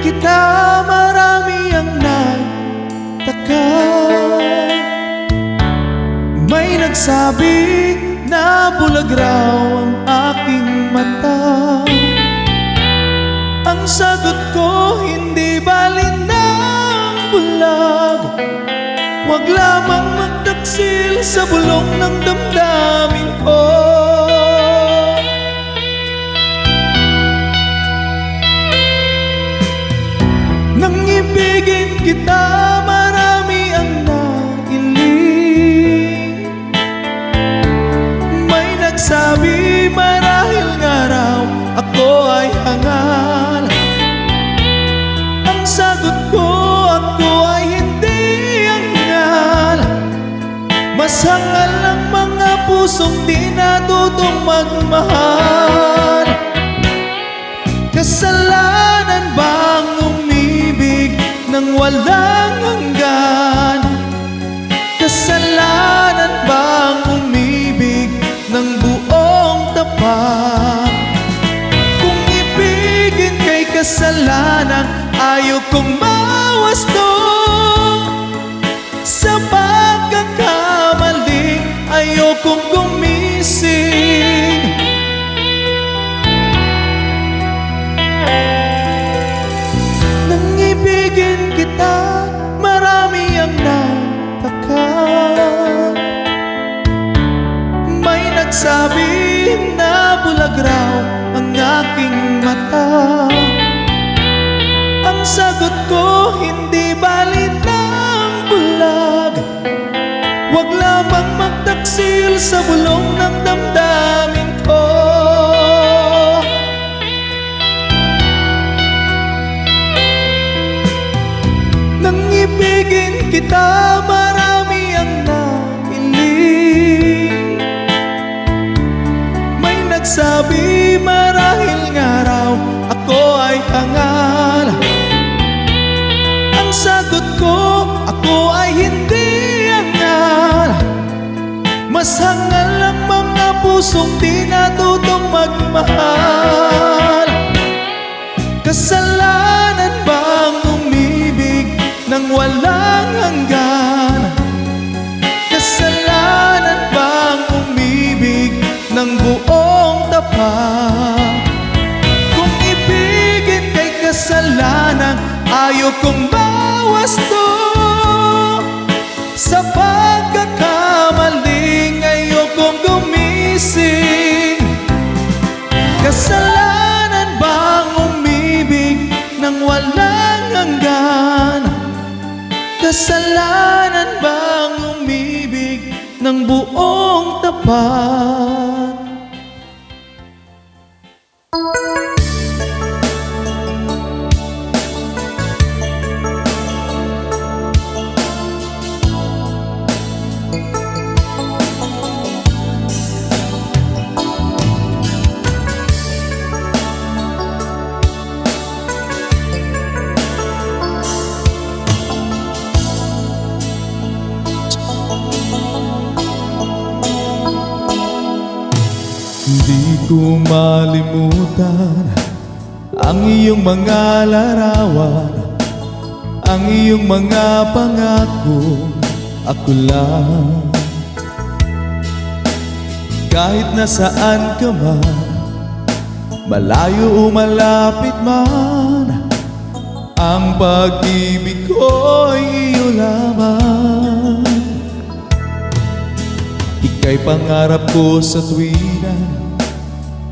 kita, marami ang nagtaka. May nagsabi na bulag raw ang aking mata. Ang sagot ko, hindi balin ng bulag. Huwag lamang magtaksil sa bulong ng damdamin ko. Nang ibigin kita, marami ang nailing. May nagsabi marahil nga raw ako ay hangal. Ang sagot ko, ako ay hindi hangal. Masangal ang mga pusong di natutong magmahal. Kasalanan bang umibig nang walang hanggan? Kasalanan bang umibig ng buong tapat? Kung ibigin kay kasalanan, ayaw kong mawasto. Sa pagkakamali, ayaw kong gumising. Nang ibigin kita, marami ang nagtaka. May nagsabi na bulag raw ang aking mata. Ang sagot ko, hindi balit ng bulag. Huwag lamang magtaksil sa bulong ng damdamin ko. Nang ibigin kita, marami ang nailing. May nagsabi marahil nga raw ako ay hangal. Ang sagot ko, ako ay hindi hangal. Mas hangal ang mga pusong di natutong magmahal. Kasalanan bang umibig nang walang hanggan? Kasalanan bang umibig ng buong tapat? Kung ibigin kay kasalanan, ayaw kong bawasto. Sa pagkakamali, ayaw kong gumising. Kasalanan bang umibig nang walang hanggan? Kasalanan bang umibig ng buong tapat? Hindi ko malimutan ang iyong mga larawan, ang iyong mga pangako, ako lang. Kahit nasaan ka man, malayo o malapit man, ang pag-ibig ko'y iyo lamang. Ika'y pangarap ko sa tuwina,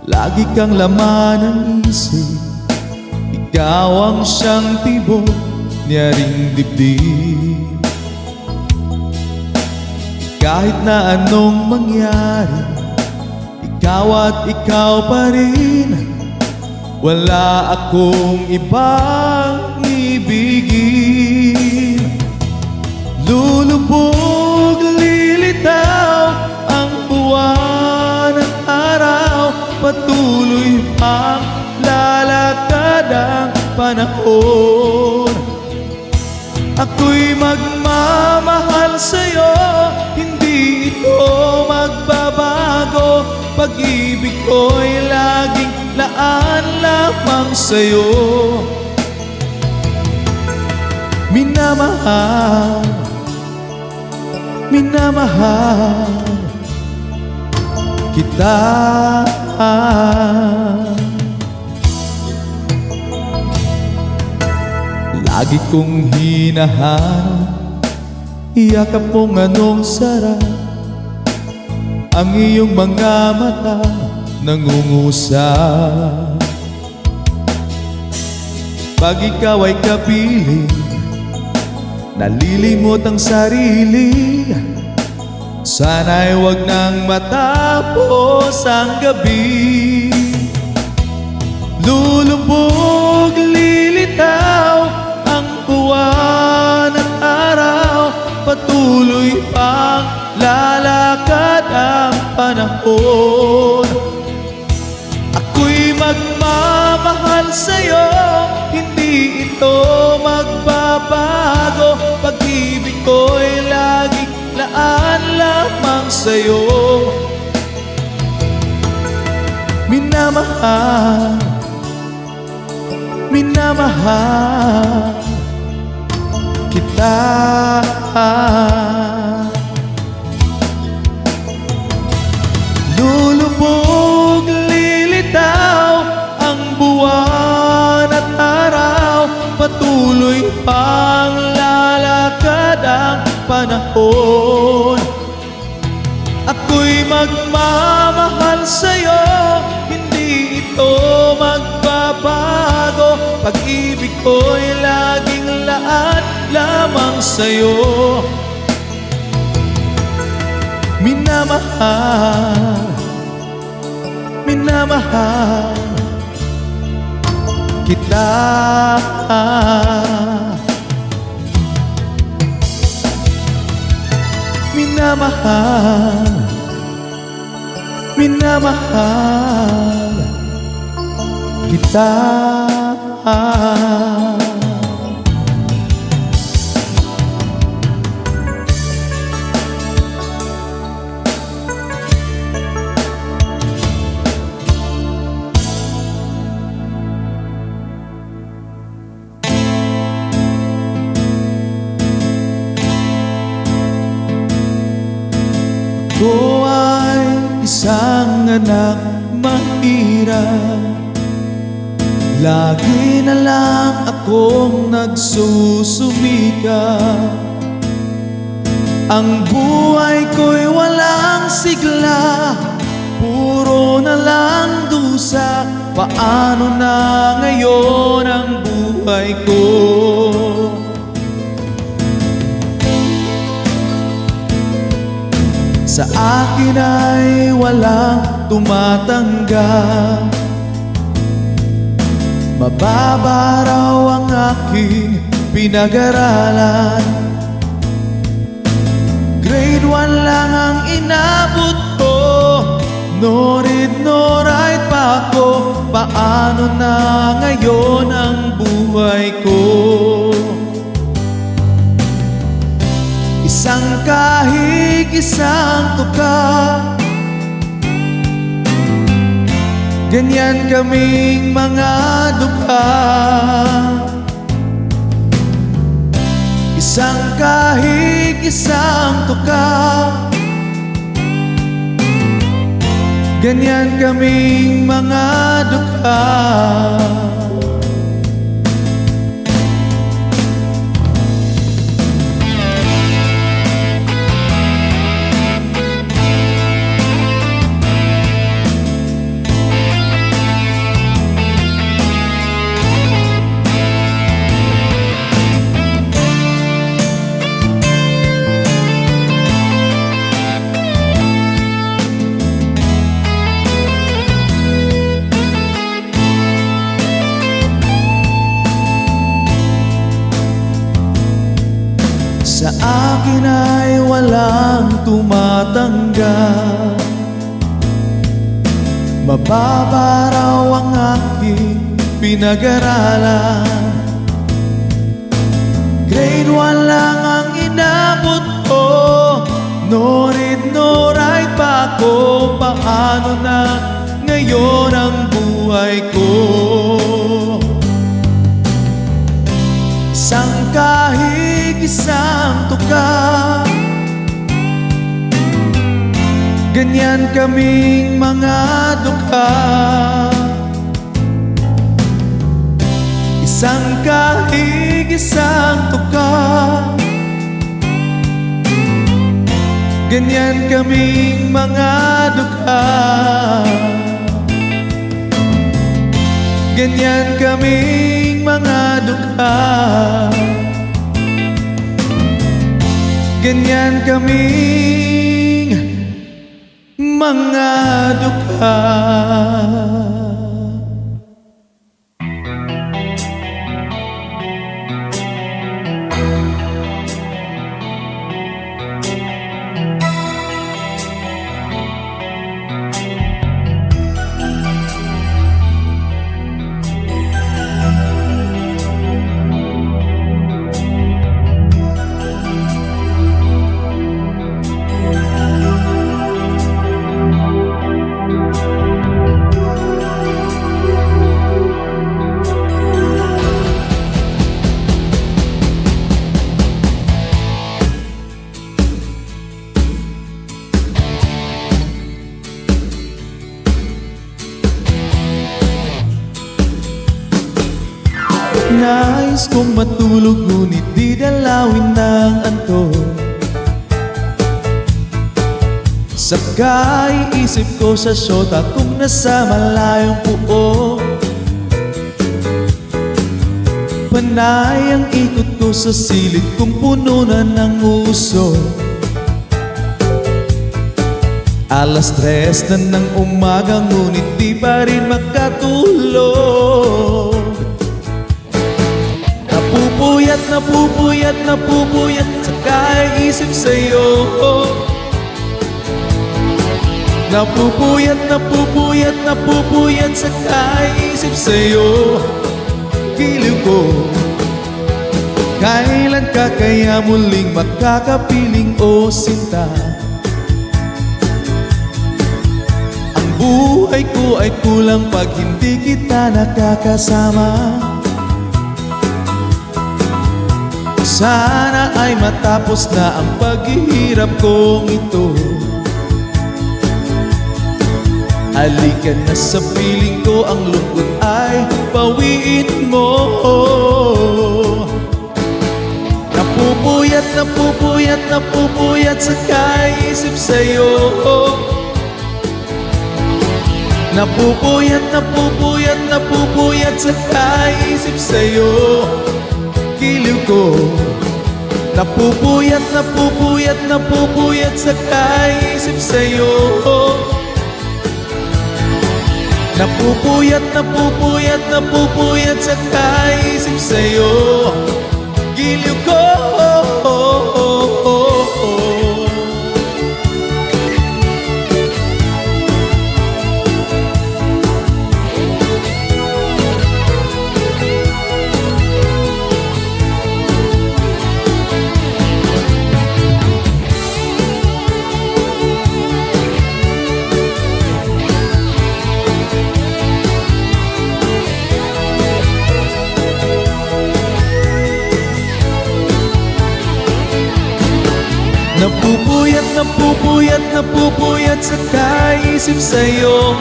lagi kang laman ng isip. Ikaw ang siyang tibok niyaring dibdib. Kahit na anong mangyari, ikaw at ikaw pa rin. Wala akong ibang ibigin. Lulubog, lilitaw ang buwan at araw, patuloy pang lalakad ang panahon. Ako'y magmamahal sa'yo, hindi ito magbabago. Pag-ibig ko'y laging laan lamang sa'yo. minamahal, minamahal kita. Lagi kong hinahanap, yakap mong anong sarap, ang iyong mga mata nangungusap. Pag ikaw ay kapiling, nalilimot ang sarili. Sana'y wag nang matapos ang gabi. Lulubog, lilitaw ang buwan at araw, patuloy pang lalakad ang panahon. Ako'y magmamahal sa'yo, hindi ito magbabago. Pag-ibig ko'y laging laan lamang sa'yo. Minamahal, minamahal kita. Lulubog, lilitaw ang buwan at araw, patuloy pang lalakad ang panahon. Ako'y magmamahal sa'yo, hindi ito magbabago. Pag-ibig ko'y laging laan lamang sa'yo. Minamahal, minamahal kita. Minamahal, minamahal kita. Ako ay isang anak mahirap, lagi na lang akong nagsusumikap. Ang buhay ko'y walang sigla, puro na lang dusa. Paano na ngayon ang buhay ko? Sa akin ay walang tumatanggap, mababa raw ang aking pinag-aralan. Grade 1 lang ang inabot ko, no read, no write pa ako. Paano na ngayon ang buhay ko? Isang kahig, isang tuka, ganyan kaming mga dukha. Isang kahig, isang tuka, ganyan kaming mga dukha. Sa akin ay walang tumatanggap, mababa raw ang aking pinag-aralan. Grade 1 lang ang inabot ko, no read, no write pa ako. Paano na ngayon ang buhay ko? Isang kahit tuka. Ganyan kaming mga dukha. Isang kahig, isang tuka. Ganyan kaming mga dukha. Ganyan kaming mga dukha. Ganyan kaming mga dukha. Nais kong matulog ngunit di dalawin ng antok. Sakay isip ko sa syota kung nasa malayong puo. Panay ang ikot ko sa silid kung puno na ng uso. Alas 3 na ng umaga ngunit di pa rin makatulog. Napupuyat, napupuyat sa kaisip sa'yo. Napupuyat, napupuyat, napupuyat sa kaisip sa'yo. Giliw ko, kailan ka kaya muling makakapiling o sinta? Ang buhay ko ay kulang pag hindi kita nakakasama. Sana ay matapos na ang paghihirap kong ito. Halika na sa piling ko, ang lungkot ay bawiin mo. Napupuyat, napupuyat, napupuyat sa kaisip sa'yo. Napupuyat, napupuyat, napupuyat sa kaisip sa'yo. Giliw ko, napupuyat, napupuyat, napupuyat sa kaisip sa'yo. Napupuyat, napupuyat, napupuyat sa kaisip sa'yo. Giliw ko, napupuyat, napupuyat, napupuyat sa kaisip sa'yo.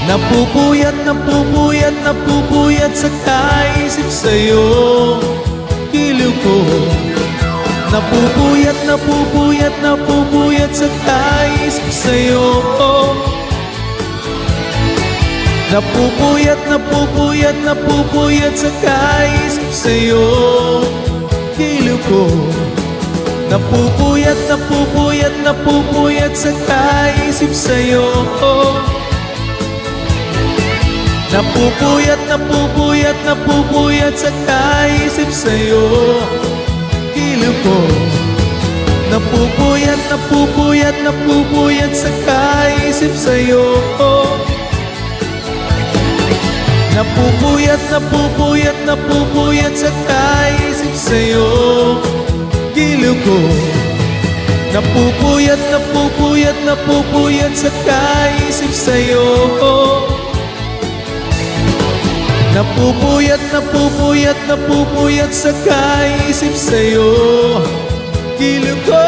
Napupuyat, napupuyat, napupuyat sa kaisip sa'yo. Giliw ko, napupuyat, napupuyat, napupuyat sa kaisip sa'yo. Napupuyat, napupuyat, napupuyat sa kaisip sa'yo. Giliw ko, napupuyat, napupuyat, napupuyat sa kaisip sa'yo. Napupuyat, napupuyat, napupuyat sa kaisip sa'yo. Giliw ko, napupuyat, napupuyat, napupuyat sa kaisip sa'yo. Napupuyat, napupuyat, napupuyat sa kaisip sa'yo. Giliw ko, napupuyat, napupuyat, napupuyat sa kaisip sa'yo. Napupuyat sa kaisip sa'yo. Giliw ko,